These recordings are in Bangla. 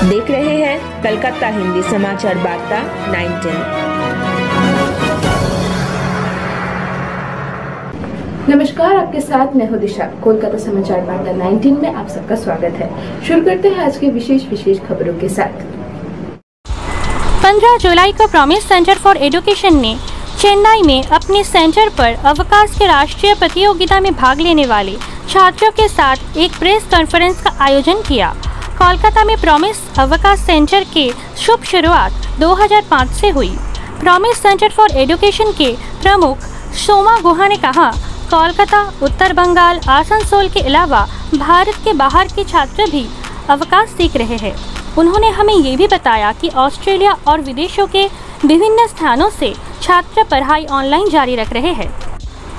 देख रहे हैं कलकत्ता हिंदी समाचार वार्ता 9/10। नमस्कार, आपके साथ मैं हूं दिशा। कोलकाता समाचार वार्ता 19 में आप सबका स्वागत है। शुरू करते हैं आज के विशेष खबरों के साथ। 15 जुलाई को प्रॉमिस सेंटर फॉर एजुकेशन ने चेन्नई में अपने सेंटर पर अवकाश के राष्ट्रीय प्रतियोगिता में भाग लेने वाले छात्रों के साथ एक प्रेस कॉन्फ्रेंस का आयोजन किया। कोलकाता में प्रॉमिस अवकाश सेंटर के शुभ शुरुआत 2005 से हुई। प्रॉमिस सेंटर फॉर एजुकेशन के प्रमुख सोमा गुहा ने कहा, कोलकाता, उत्तर बंगाल, आसनसोल के अलावा भारत के बाहर के छात्र भी अवकाश सीख रहे हैं। उन्होंने हमें ये भी बताया कि ऑस्ट्रेलिया और विदेशों के विभिन्न स्थानों से छात्र पढ़ाई ऑनलाइन जारी रख रहे हैं।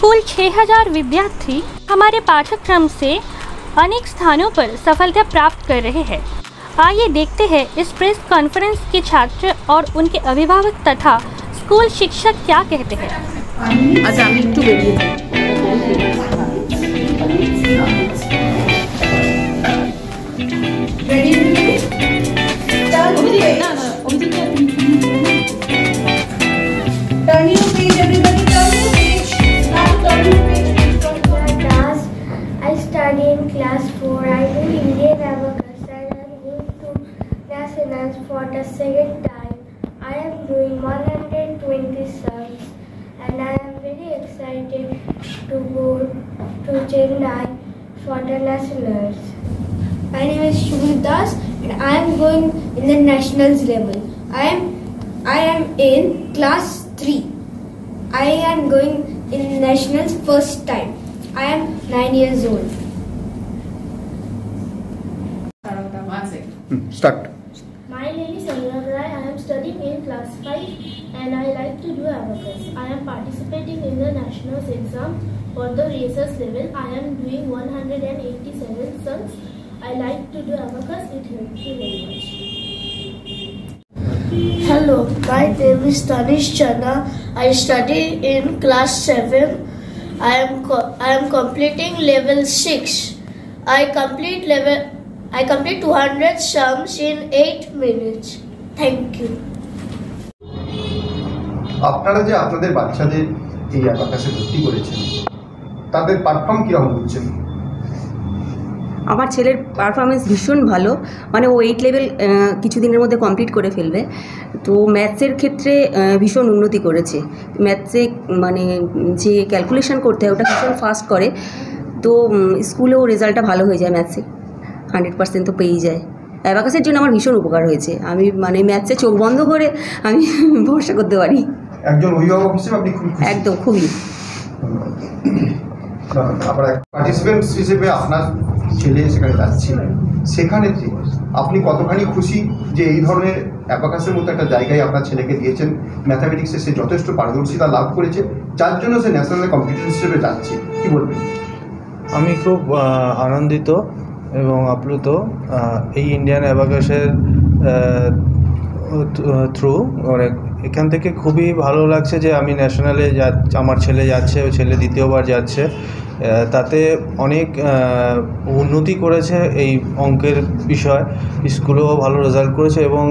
कुल 6000 विद्यार्थी हमारे पाठ्यक्रम से अनेक स्थानों पर सफलता प्राप्त कर रहे हैं। आइए देखते हैं इस प्रेस कॉन्फ्रेंस के छात्र और उनके अभिभावक तथा स्कूल शिक्षक क्या कहते हैं। आज আমি একটু বেরিয়ে in class 4. I do Indian abacus and I am going to nationals for the second time. I am doing 120 sums and I am very excited to go to Chennai for the nationals. My name is Shubham Das and I am going in the nationals level. I am in class 3. I am going in nationals first time. I am 9 years old. Start. My name is Anurag Rai. I am studying in class 5 and I like to do abacus. I am participating in the nationals exam for the research level. I am doing 187 sums. I like to do abacus. It helps me very much. Hello, my name is Tanish Chana. I study in class 7. I am completing level 6. I complete 200 sums in 8 minutes. Thank you. আপনারা যে আপনাদের বাচ্চাদের এই অ্যাবাকাসে ভর্তি করেছেন, তাদের পারফর্ম কিরকম হচ্ছে? আমার ছেলের পারফরমেন্স ভীষণ ভালো, মানে ও 8 লেভেল কিছুদিনের মধ্যে কমপ্লিট করে ফেলবে। তো ম্যাথসের ক্ষেত্রে ভীষণ উন্নতি করেছে। ম্যাথসে মানে যে ক্যালকুলেশন করতে হয় ওটা ভীষণ ফাস্ট করে। তো স্কুলেও রেজাল্টটা ভালো হয়ে যায়, ম্যাথসে 100% তো পেয়েই যায়। অ্যাবাকাসের জন্য আমার ভীষণ উপকার হয়েছে। আমি মানে ম্যাথসে চোখ বন্ধ করে আমি ভরসা করতে পারি। একজন অভিভাবক হিসেবে আপনি খুব খুশি? একদম, খুবই। আপনার পার্টিসিপেন্ট হিসেবে আপনার ছেলে সেখানে যাচ্ছে, সেখানে আপনি কতখানি খুশি যে এই ধরনের অ্যাবাকাসের মতো একটা জায়গায় আপনার ছেলেকে দিয়েছেন? ম্যাথামেটিক্সে সে যথেষ্ট পারদর্শিতা লাভ করেছে, যার জন্য সে ন্যাশনাল কম্পিটিশন হিসেবে যাচ্ছে, কি বলবেন? আমি খুব আনন্দিত এবং আপ্লুত এই ইন্ডিয়ান অ্যাবাকাসের থ্রু। এখান থেকে খুবই ভালো লাগছে যে আমি ন্যাশনালে আমার ছেলে যাচ্ছে, ও ছেলে দ্বিতীয়বার যাচ্ছে। তাতে অনেক উন্নতি করেছে এই অঙ্কের বিষয়, স্কুলেও ভালো রেজাল্ট করেছে এবং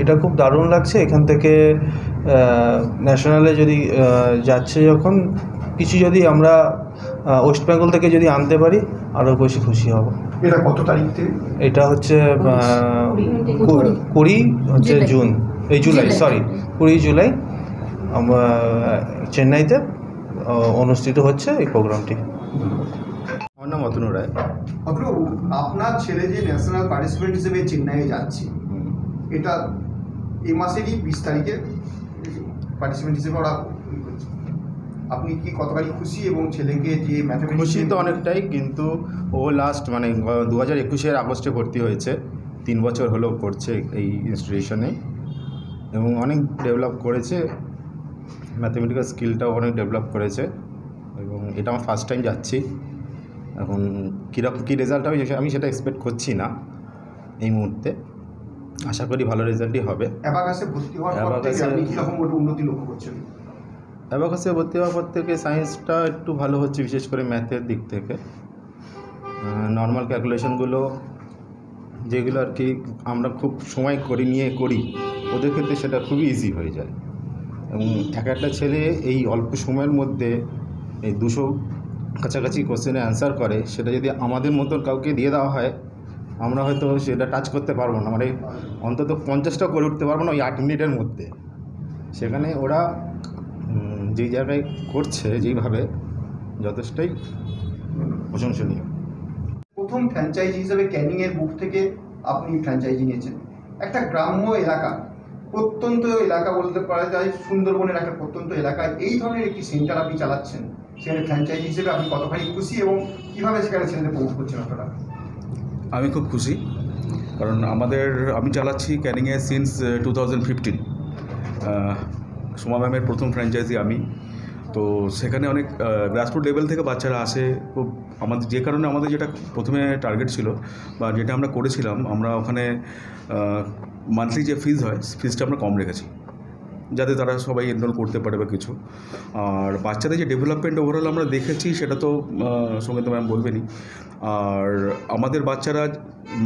এটা খুব দারুণ লাগছে। এখান থেকে ন্যাশনালে যদি যাচ্ছে যখন কিছু যদি আমরা ওয়েস্ট বেঙ্গল থেকে যদি আনতে পারি আরও বেশি খুশি হব। এটা কত তারিখ থেকে? এটা হচ্ছে 20 জুন, এই জুলাই, 20 জুলাই চেন্নাইতে অনুষ্ঠিত হচ্ছে এই প্রোগ্রামটি। আমার নাম অতনু রায়। অতনু, আপনার ছেলে যে ন্যাশনাল পার্টিসিপেন্ট হিসেবে চেন্নাইয়ে যাচ্ছে, এটা এই মাসেরই 20 তারিখে পার্টিসিপেন্ট হিসেবে ওরা করছে, আপনি কি কতখানি খুশি? এবং ছেলেকে যে ম্যাথামেটিক্স, খুশি তো অনেকটাই, কিন্তু ও লাস্ট মানে 2021 আগস্টে ভর্তি হয়েছে, 3 বছর হলো করছে এই ইনস্টিটিউশনে এবং অনেক ডেভেলপ করেছে, ম্যাথামেটিক্যাল স্কিলটাও অনেক ডেভেলপ করেছে এবং এটা আমার ফার্স্ট টাইম যাচ্ছি। এখন কীরকম কী রেজাল্ট হবে আমি সেটা এক্সপেক্ট করছি না এই মুহূর্তে। আশা করি ভালো রেজাল্টই হবে। অ্যাবাকাসে ভর্তি হওয়ার পর থেকে আপনি কীরকম উন্নতি লক্ষ্য করছেন? অ্যাবাকাসে ভর্তি হওয়ার পর থেকে সায়েন্সটা একটু ভালো হচ্ছে, বিশেষ করে ম্যাথের দিক থেকে। নর্মাল ক্যালকুলেশনগুলো যেগুলো আর কি আমরা খুব সময় নিয়ে করি, ওদের ক্ষেত্রে সেটা খুবই ইজি হয়ে যায়। এবং একটা ছেলে এই অল্প সময়ের মধ্যে এই 200 কাছাকাছি কোশ্চেনে অ্যান্সার করে, সেটা যদি আমাদের মতো কাউকে দিয়ে দেওয়া হয়, আমরা হয়তো সেটা টাচ করতে পারবো না, মানে অন্তত 50টা করে উঠতে পারবো না ওই 8 মিনিটের মধ্যে। সেখানে ওরা যেই জায়গায় করছে যেইভাবে, যথেষ্টই প্রশংসনীয়। প্রথম ফ্র্যাঞ্চাইজি হিসেবে ক্যানিংয়ের বুক থেকে আপনি ফ্র্যাঞ্চাইজি নিয়েছেন। একটা গ্রাম্য এলাকা, প্রত্যন্ত এলাকা বলতে পারা যায়, সুন্দরবনের একটা প্রত্যন্ত এলাকায় এই ধরনের একটি সেন্টার আপনি চালাচ্ছেন, সেখানে ফ্র্যাঞ্চাইজি হিসেবে আপনি কতখানি খুশি এবং কীভাবে সেখানে ছেলেদের প্রমোট করছেন আপনারা? আমি খুব খুশি, কারণ আমি চালাচ্ছি ক্যানিংয়ে সিন্স 2015। সোমা ম্যামের প্রথম ফ্র্যাঞ্চাইজি আমি, তো সেখানে অনেক গ্রাসরুট লেভেল থেকে বাচ্চারা আসে। খুব আমাদের যে কারণে আমাদের যেটা প্রথমে টার্গেট ছিল বা যেটা আমরা করেছিলাম, আমরা ওখানে মান্থলি যে ফিজ হয়, ফিজটা আমরা কম রেখেছি, যাতে তারা সবাই এনরোল করতে পারে বা কিছু। আর বাচ্চাদের যে ডেভেলপমেন্ট ওভারঅল আমরা দেখেছি, সেটা তো সঙ্গে তো ম্যাম বলবেনই। আর আমাদের বাচ্চারা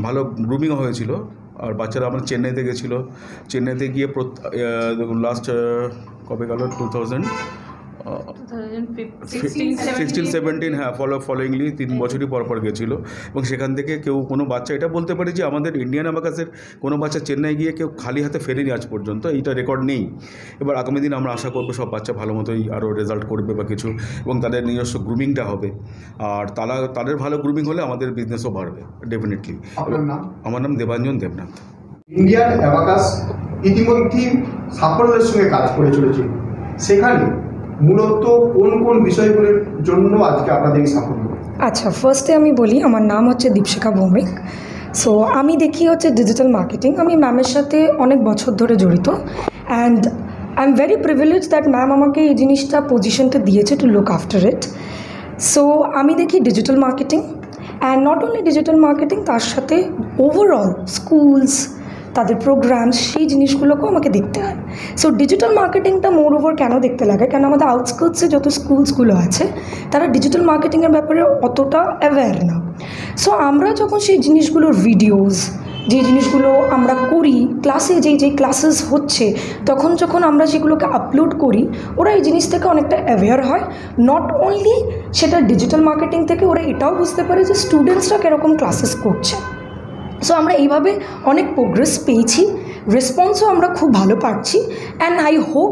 ভালো গ্রুমিংও হয়েছিল। আর বাচ্চারা আমরা চেন্নাইতে গেছিলো, চেন্নাইতে গিয়ে দেখুন লাস্ট কবে গেল 2016-17, হ্যাঁ, ফলোয়িংলি 3 বছরই পর গেছিলো। এবং সেখান থেকে কোনো বাচ্চা, এটা বলতে পারি যে আমাদের ইন্ডিয়ান অ্যাবাকাসের কোনো বাচ্চা চেন্নাই গিয়ে কেউ খালি হাতে ফেরেনি আজ পর্যন্ত, এইটা রেকর্ড নেই। এবার আগামী দিন আমরা আশা করবো সব বাচ্চা ভালো মতোই আরও রেজাল্ট করবে বা কিছু, এবং তাদের নিজস্ব গ্রুমিংটা হবে। আর তাদের ভালো গ্রুমিং হলে আমাদের বিজনেসও বাড়বে ডেফিনেটলি। আমার নাম দেবাঞ্জন দেবনাথ। ইন্ডিয়ান অ্যাবাকাস ইতিমধ্যেই সাফল্যের সঙ্গে কাজ করে চলেছে, সেখানে মূলত কোন কোন বিষয়গুলোর জন্য আজকে আপনাদের এই সাফল্য? আচ্ছা, ফার্স্টে আমি বলি, আমার নাম হচ্ছে দীপশিখা ভৌমিক। সো আমি দেখি হচ্ছে ডিজিটাল মার্কেটিং। আমি ম্যামের সাথে অনেক বছর ধরে জড়িত, and I am very privilege that ma'am আমাকে এই জিনিসটা পজিশনটা দিয়েছে to look after it. So আমি দেখি digital marketing, and not only digital marketing, তার সাথে ওভারঅল স্কুলস, তাদের প্রোগ্রামস, সেই জিনিসগুলোকেও আমাকে দেখতে হয়। সো ডিজিটাল মার্কেটিংটা মোর ওভার কেন দেখতে লাগে, কেন আমাদের আউটস্কার্টসে যত স্কুলসগুলো আছে, তারা ডিজিটাল মার্কেটিংয়ের ব্যাপারে অতটা অ্যাওয়্যার না। সো আমরা যখন সেই জিনিসগুলোর ভিডিওস, যে জিনিসগুলো আমরা করি ক্লাসে, যেই ক্লাসেস হচ্ছে, তখন যখন আমরা সেগুলোকে আপলোড করি, ওরা এই জিনিস থেকে অনেকটা অ্যাওয়্যার হয়। নট অনলি সেটা ডিজিটাল মার্কেটিং থেকে, ওরা এটাও বুঝতে পারে যে স্টুডেন্টসরা কীরকম ক্লাসেস করছে। সো আমরা এইভাবে অনেক প্রোগ্রেস পেয়েছি, রেসপন্সও আমরা খুব ভালো পাচ্ছি, and I hope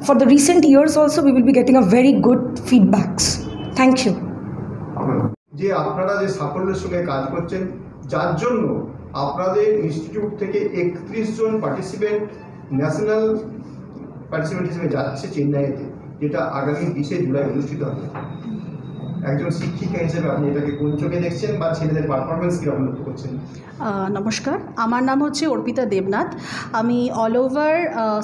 for the recent years also we will be getting a very good feedbacks. Thank you. যে আপনারা যে সাফল্যের সঙ্গে কাজ করছেন, যার জন্য আপনাদের ইনস্টিটিউট থেকে 31 জন পার্টিসিপেন্ট ন্যাশনাল পার্টিসিপেন্ট হিসেবে যাচ্ছে চেন্নাইতে, যেটা আগামী 20 জুলাই অনুষ্ঠিত হবে। একজন শিক্ষিকা হিসেবে আপনি এটাকে কোন চোখে দেখছেন বা ছেলেদের পারফরমেন্স কীরকম লক্ষ্য করছেন? নমস্কার, আমার নাম হচ্ছে অর্পিতা দেবনাথ। আমি অল ওভার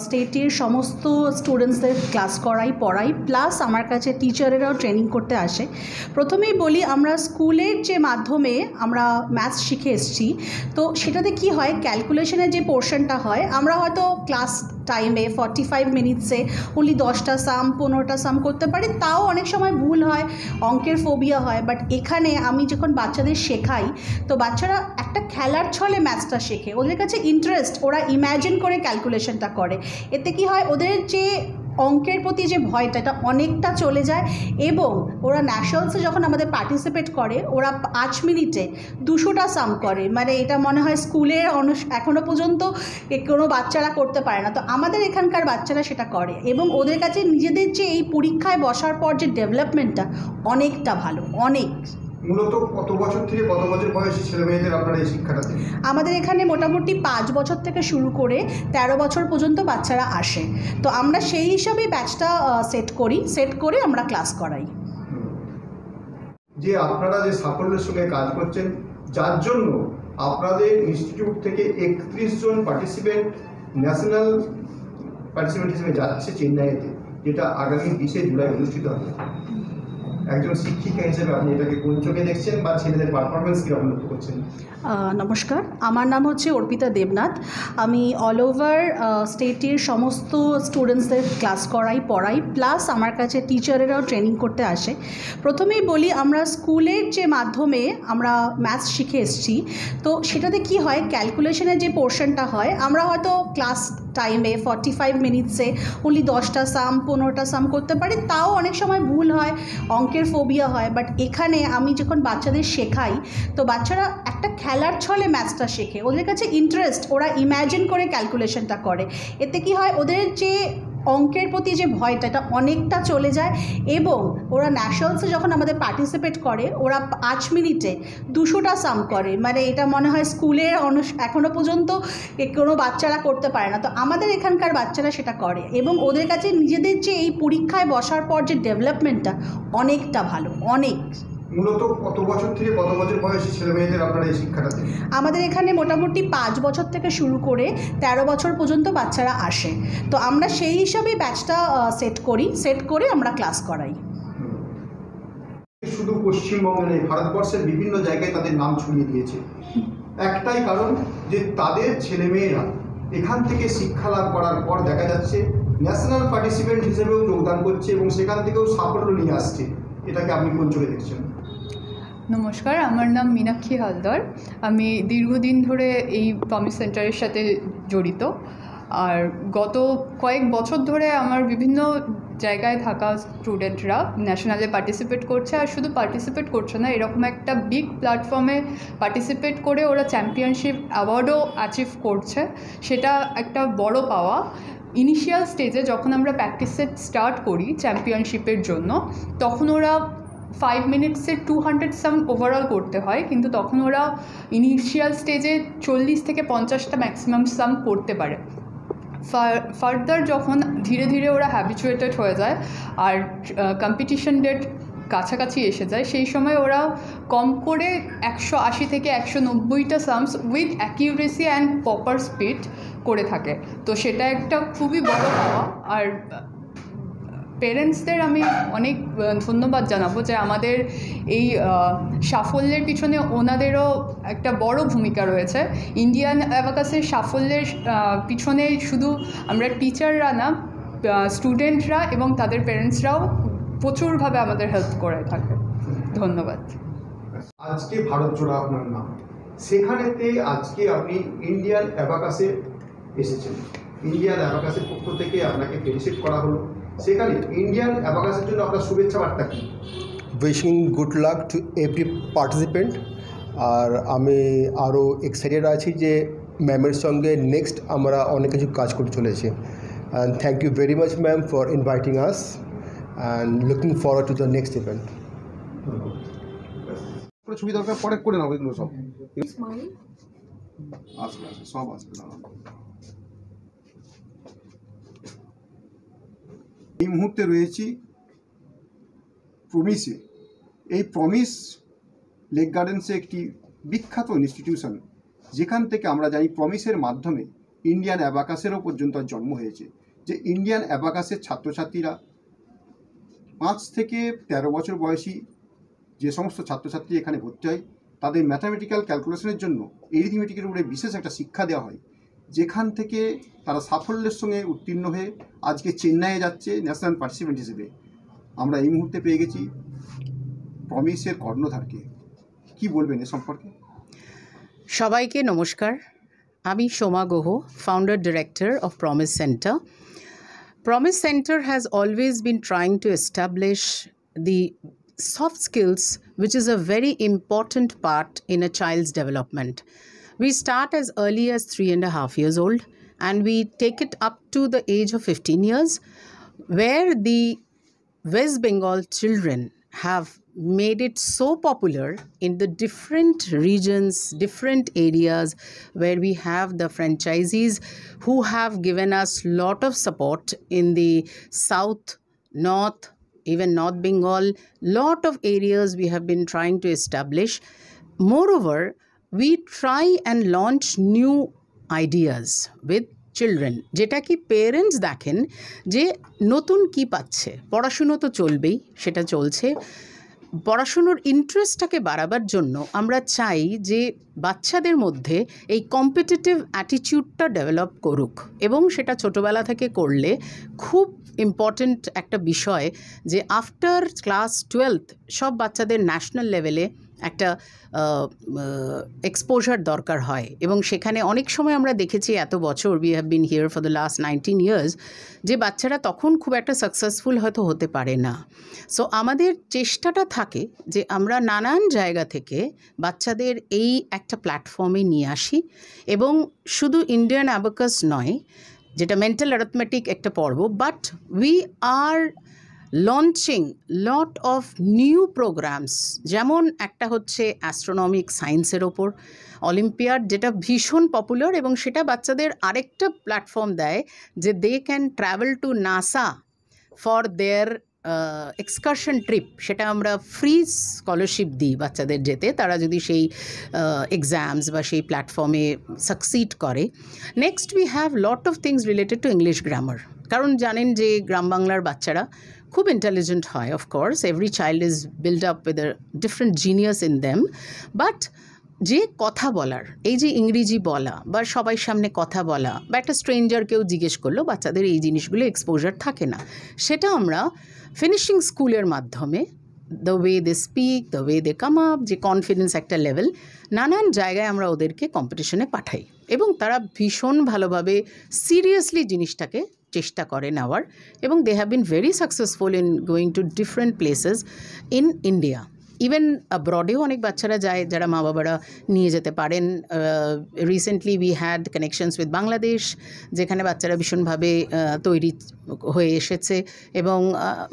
স্টেটের সমস্ত স্টুডেন্টসদের ক্লাস পড়াই, প্লাস আমার কাছে টিচারেরাও ট্রেনিং করতে আসে। প্রথমেই বলি, আমরা স্কুলের যে মাধ্যমে আমরা ম্যাথস শিখে এসেছি, তো সেটাতে কি হয়, ক্যালকুলেশনের যে পোর্শনটা হয়, আমরা হয়তো ক্লাস টাইমে 45 মিনিটসে অনলি 10টা সাম 15টা সাম করতে পারি, তাও অনেক সময় ভুল হয়, অঙ্কের ফোবিয়া হয়। বাট এখানে আমি যখন বাচ্চাদের শেখাই, তো বাচ্চারা একটা খেলার ছলে ম্যাথসটা শেখে, ওদের কাছে ইন্টারেস্ট, ওরা ইম্যাজিন করে ক্যালকুলেশনটা করে। এতে কি হয়, ওদের যে অঙ্কের প্রতি যে ভয়টা, এটা অনেকটা চলে যায়। এবং ওরা ন্যাশনালসে যখন আমাদের পার্টিসিপেট করে, ওরা 5 মিনিটে 200টা সাম করে, মানে এটা মনে হয় স্কুলের এখনও পর্যন্ত কোনো বাচ্চারা করতে পারে না। তো আমাদের এখানকার বাচ্চারা সেটা করে, এবং ওদের কাছে নিজেদের যে এই পরীক্ষায় বসার পর যে ডেভেলপমেন্টটা অনেকটা ভালো, অনেক। মূলত কত বছর থেকে কত বছর বয়সী ছেলেমেয়েদের আপনারা এই শিক্ষাটা দেন? আমাদের এখানে মোটামুটি 5 বছর থেকে শুরু করে 13 বছর পর্যন্ত বাচ্চারা আসে। তো আমরা সেই হিসাবেই ব্যাচটা সেট করে আমরা ক্লাস করাই। যে আপনারা যে সাফল্যের সঙ্গে কাজ করছেন, যার জন্য আপনাদের ইনস্টিটিউট থেকে 31 জন পার্টিসিপেন্ট ন্যাশনাল পার্টিসিপেন্ট হিসেবে যাচ্ছে চেন্নাইতে, যেটা আগামী 20 জুলাই অনুষ্ঠিত হবে। একজন শিক্ষিকা হিসেবে আপনি এটাকে কোন চোখে দেখছেন বা ছেলেদের পারফরমেন্স কীরকম লক্ষ্য করছেন? নমস্কার, আমার নাম হচ্ছে অর্পিতা দেবনাথ। আমি অল ওভার স্টেটের সমস্ত স্টুডেন্টসদের ক্লাস পড়াই প্লাস আমার কাছে টিচারেরাও ট্রেনিং করতে আসে। প্রথমেই বলি, আমরা স্কুলের যে মাধ্যমে আমরা ম্যাথস শিখে এসেছি, তো সেটাতে কি হয়, ক্যালকুলেশনের যে পোর্শনটা হয়, আমরা হয়তো ক্লাস টাইমে 45 মিনিটসে অনলি 10টা সাম 15টা সাম করতে পারি, তাও অনেক সময় ভুল হয়, অঙ্কের ফোবিয়া হয়। বাট এখানে আমি যখন বাচ্চাদের শেখাই, তো বাচ্চারা একটা খেলার ছলে ম্যাথসটা শেখে, ওদের কাছে ইন্টারেস্ট, ওরা ইম্যাজিন করে ক্যালকুলেশনটা করে। এতে কি হয়, ওদের যে অঙ্কের প্রতি যে ভয়টা, এটা অনেকটা চলে যায়। এবং ওরা ন্যাশনালসে যখন আমাদের পার্টিসিপেট করে, ওরা 5 মিনিটে 200টা সাম করে। মানে এটা মনে হয় স্কুলের এখনও পর্যন্ত কোনো বাচ্চারা করতে পারে না, তো আমাদের এখানকার বাচ্চারা সেটা করে। এবং ওদের কাছে নিজেদের যে এই পরীক্ষায় বসার পর যে ডেভেলপমেন্টটা অনেকটা ভালো, অনেক। মূলত কত বছর থেকে কত বছর বয়সী ছেলে মেয়েদের আপনারা এই শিক্ষাটা দেন? আমাদের এখানে মোটামুটি 5 বছর থেকে শুরু করে 13 বছর পর্যন্ত বাচ্চারা আসে, তো আমরা সেই হিসাবেই ব্যাচটা সেট করে আমরা ক্লাস করাই। শুধু পশ্চিমবঙ্গে নেই, ভারতবর্ষের বিভিন্ন জায়গায় তাদের নাম ছড়িয়ে দিয়েছে। একটাই কারণ যে তাদের ছেলেমেয়েরা এখান থেকে শিক্ষা লাভ করার পর দেখা যাচ্ছে ন্যাশনাল পার্টিসিপেন্ট হিসেবেও যোগদান করছে এবং সেখান থেকেও সাফল্য নিয়ে আসছে। এটাকে আপনি কোন চোখে দেখছেন? নমস্কার, আমার নাম মীনাক্ষী হালদার। আমি দীর্ঘদিন ধরে এই প্রমিস সেন্টারের সাথে জড়িত, আর গত কয়েক বছর ধরে আমার বিভিন্ন জায়গায় থাকা স্টুডেন্টরা ন্যাশনালে পার্টিসিপেট করছে। আর শুধু পার্টিসিপেট করছে না, এরকম একটা বিগ প্ল্যাটফর্মে পার্টিসিপেট করে ওরা চ্যাম্পিয়নশিপ অ্যাওয়ার্ডও অ্যাচিভ করছে, সেটা একটা বড় পাওয়া। ইনিশিয়াল স্টেজে যখন আমরা প্র্যাকটিস সেট স্টার্ট করি চ্যাম্পিয়নশিপের জন্য, তখন ওরা 5 মিনিটসে 200 সাম ওভারঅল করতে হয়, কিন্তু তখন ওরা ইনিশিয়াল স্টেজে 40 থেকে 50টা ম্যাক্সিমাম সাম করতে পারে। ফার্দার যখন ধীরে ধীরে ওরা হ্যাবিচুয়েটেড হয়ে যায় আর কম্পিটিশন ডেট কাছাকাছি এসে যায়, সেই সময় ওরা কম করে 180 থেকে 190টা sums with accuracy and proper speed করে থাকে। তো সেটা একটা খুবই বড় পাওয়া। আর পেরেন্টসদের আমি অনেক ধন্যবাদ জানাবো যে আমাদের এই সাফল্যের পিছনে ওনাদেরও একটা বড় ভূমিকা রয়েছে। ইন্ডিয়ান অ্যাবাকাসের সাফল্যের পিছনে শুধু আমরা টিচাররা না, স্টুডেন্টরা এবং তাদের পেরেন্টসরাও প্রচুরভাবে আমাদের হেল্প করে থাকে। ধন্যবাদ। আজকে ভারত জোড়া আপনার নাম, সেখানেতে আজকে আপনি ইন্ডিয়ান অ্যাবাকাসে এসেছেন, ইন্ডিয়ান অ্যাবাকাসের পক্ষ থেকে আপনাকে ফেলিসিট করা হলো, সেখানে ইন্ডিয়ান অ্যাবাকাসের জন্য আপনার শুভেচ্ছা বার্তা কি? Wishing good luck to every participant. আর আমি আরও এক্সাইটেড আছি যে ম্যামের সঙ্গে নেক্সট আমরা অনেক কিছু কাজ করতে চলেছি। And thank you very much ma'am for inviting us and looking forward to the next event. ছবি দরকার পরে করে নাও, এগুলো সব আসবে সব আসবে না। এই মুহূর্তে রয়েছি প্রমিসে। এই প্রমিস লেক গার্ডেন্সে একটি বিখ্যাত ইনস্টিটিউশন, যেখান থেকে আমরা জানি প্রমিসের মাধ্যমে ইন্ডিয়ান অ্যাবাকাসেরও পর্যন্ত জন্ম হয়েছে। যে ইন্ডিয়ান অ্যাবাকাসের ছাত্রছাত্রীরা 5 থেকে 13 বছর বয়সী যে সমস্ত ছাত্রছাত্রী এখানে ভর্তি হয়, তাদের ম্যাথামেটিক্যাল ক্যালকুলেশনের জন্য এরিথমেটিকের উপরে বিশেষ একটা শিক্ষা দেওয়া হয়, যেখান থেকে তারা সাফল্যের সঙ্গে উত্তীর্ণ হয়ে আজকে চেন্নাইয়ে যাচ্ছে ন্যাশনাল পার্টিসিপেন্ট হিসেবে। আমরা এই মুহূর্তে পেয়ে গেছি প্রমিসের কর্ণধারকে। কি বলবেন এ সম্পর্কে? সবাইকে নমস্কার, আমি Soma Guha, founder director of promise centre. Promise centre has always been trying to establish the soft skills, which is a very important part in a child's development. We start as early as 3.5 years old and we take it up to the age of 15 years, where the West Bengal children have made it so popular in the different regions, different areas where we have the franchisees who have given us lot of support in the south, north, even North Bengal. Lot of areas we have been trying to establish. Moreover, we try and launch new ideas with children, যেটা কি পেরেন্টস দেখেন যে নতুন কি পাচ্ছে। পড়াশুনো তো চলবেই, সেটা চলছে, পড়াশুনোর ইন্টারেস্টটাকে বাড়াবার জন্য আমরা চাই যে বাচ্চাদের মধ্যে এই কম্পিটিটিভ অ্যাটিটিউডটা ডেভেলপ করুক, এবং সেটা ছোটোবেলা থেকে করলে খুব ইম্পর্ট্যান্ট একটা বিষয় যে আফটার ক্লাস 12 সব বাচ্চাদের ন্যাশনাল লেভেলে একটা এক্সপোজার দরকার হয়। এবং সেখানে অনেক সময় আমরা দেখেছি এত বছর, we have been here for the last 19 years, যে বাচ্চারা তখন খুব একটা সাকসেসফুল হয়তো হতে পারে না। সো আমাদের চেষ্টাটা থাকে যে আমরা নানান জায়গা থেকে বাচ্চাদের এই একটা প্ল্যাটফর্মে নিয়ে আসি, এবং শুধু ইন্ডিয়ান অ্যাবাকাস নয়, যেটা মেন্টাল অ্যারিথমেটিক একটা পর্ব, but we are launching lot of new programs. যেমন একটা হচ্ছে অ্যাস্ট্রোনমিক সায়েন্সের ওপর অলিম্পিয়াড, যেটা ভীষণ পপুলার, এবং সেটা বাচ্চাদের আরেকটা প্ল্যাটফর্ম দেয় যে they can travel to NASA for their excursion trip. সেটা আমরা ফ্রি স্কলারশিপ দিই বাচ্চাদের যেতে, তারা যদি সেই এক্সামস বা সেই প্ল্যাটফর্মে সাকসিড করে। Next we have lot of things related to English grammar, কারণ জানেন যে গ্রাম বাংলার বাচ্চারা খুব ইন্টেলিজেন্ট হয়। Of course every child is build up with a different genius in them, but যে কথা বলার, এই যে ইংরেজি বলা বা সবাই সামনে কথা বলা বা একটা স্ট্রেঞ্জারকেও জিজ্ঞেস করলো, বাচ্চাদের এই জিনিসগুলো এক্সপোজার থাকে না। সেটা আমরা ফিনিশিং স্কুলের মাধ্যমে, the way they speak, the way they come up, যে কনফিডেন্স একটা লেভেল, নানান জায়গায় আমরা ওদেরকে কম্পিটিশনে পাঠাই, এবং তারা ভীষণ ভালোভাবে সিরিয়াসলি জিনিসটাকে চেষ্টা করে নেওয়ার, এবং they have been very successful in going to different places in India. Even অ্যাব্রডেও অনেক বাচ্চারা যায় যারা মা বাবারা নিয়ে যেতে পারেন। Recently we had connections with Bangladesh, যেখানে বাচ্চারা ভীষণভাবে তৈরি হয়ে এসেছে, এবং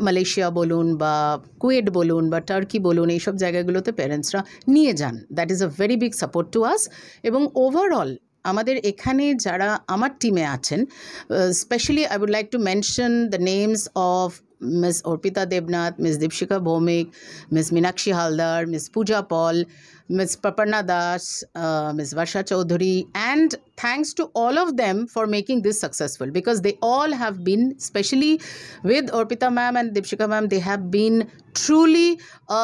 মালয়েশিয়া বলুন বা কুয়েট বলুন বা টার্কি বলুন, এইসব জায়গাগুলোতে প্যারেন্টসরা নিয়ে যান। That is a very big support to us. এবং ওভারঅল আমাদের এখানে যারা আমার টিমে আছেন, specially I would like to mention the names of Ms. Orpita Debnath, Ms. Dipshika Bhomik, Ms. Minakshi Haldar, Ms. Pooja Paul, Ms. Paparna Das, Ms. Varsha Chaudhary, and thanks to all of them for making this successful, because they all have been, especially with Orpita ma'am and Dipshika ma'am, they have been truly a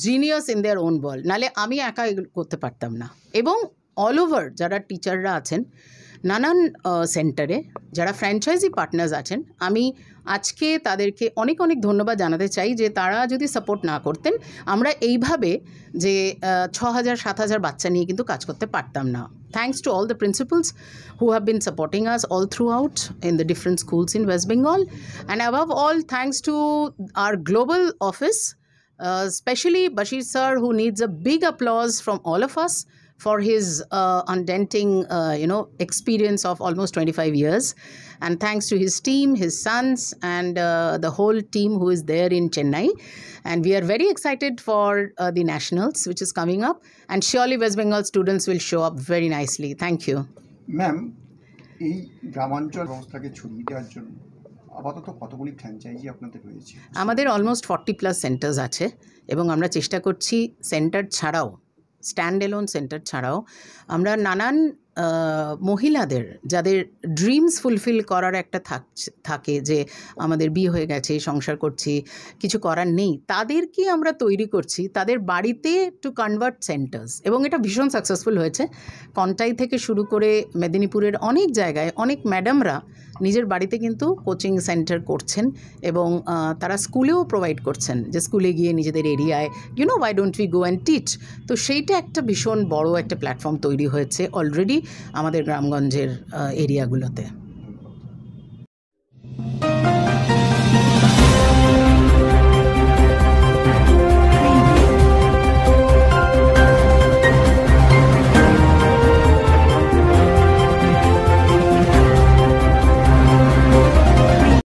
genius in their own world. Nale ami eka korte partam na. Ebong all over jara টিচাররা আছেন নানান সেন্টারে, যারা ফ্র্যাঞ্চাইজি পার্টনার্স আছেন, আমি আজকে তাদেরকে অনেক অনেক ধন্যবাদ জানাতে চাই যে তারা যদি সাপোর্ট না করতেন আমরা এইভাবে যে 6,000-7,000 বাচ্চা নিয়ে কিন্তু কাজ করতে পারতাম না। Thanks to all the principals who have been supporting us all throughout in the different schools in West Bengal, and above all thanks to our global office, especially Bashir sir, who needs a big applause from all of us for his undenting experience of almost 25 years, and thanks to his team, his sons, and the whole team who is there in Chennai. And we are very excited for the nationals which is coming up, and surely West Bengal students will show up very nicely. Thank you. Ma'am, এই গ্রামাঞ্চল ব্যবস্থাকে ছড়িয়ে দেওয়ার জন্য আপাতত কতগুলি ফ্র্যাঞ্চাইজি আপনাদের রয়েছে? আমাদের অলমোস্ট 40+ সেন্টার্স আছে, এবং আমরা চেষ্টা করছি সেন্টার ছাড়াও, স্ট্যান্ড এলোন সেন্টার ছাড়াও আমরা নানান মহিলাদের যাদের ড্রিমস ফুলফিল করার একটা থাকে যে আমাদের বিয়ে হয়ে গেছে, সংসার করছি, কিছু করার নেই, তাদেরকে আমরা তৈরি করছি তাদের বাড়িতে টু কনভার্ট সেন্টার্স, এবং এটা ভীষণ সাকসেসফুল হয়েছে। কন্টাই থেকে শুরু করে মেদিনীপুরের অনেক জায়গায় অনেক ম্যাডামরা নিজের বাড়িতে কিন্তু কোচিং সেন্টার করছেন, এবং তারা স্কুলেও প্রোভাইড করছেন, যে স্কুলে গিয়ে নিজেদের এরিয়ায় why don't we go and teach. তো সেইটা একটা ভীষণ বড় একটা প্ল্যাটফর্ম তৈরি হয়েছে অলরেডি আমাদের গ্রামগঞ্জের এরিয়াগুলোতে।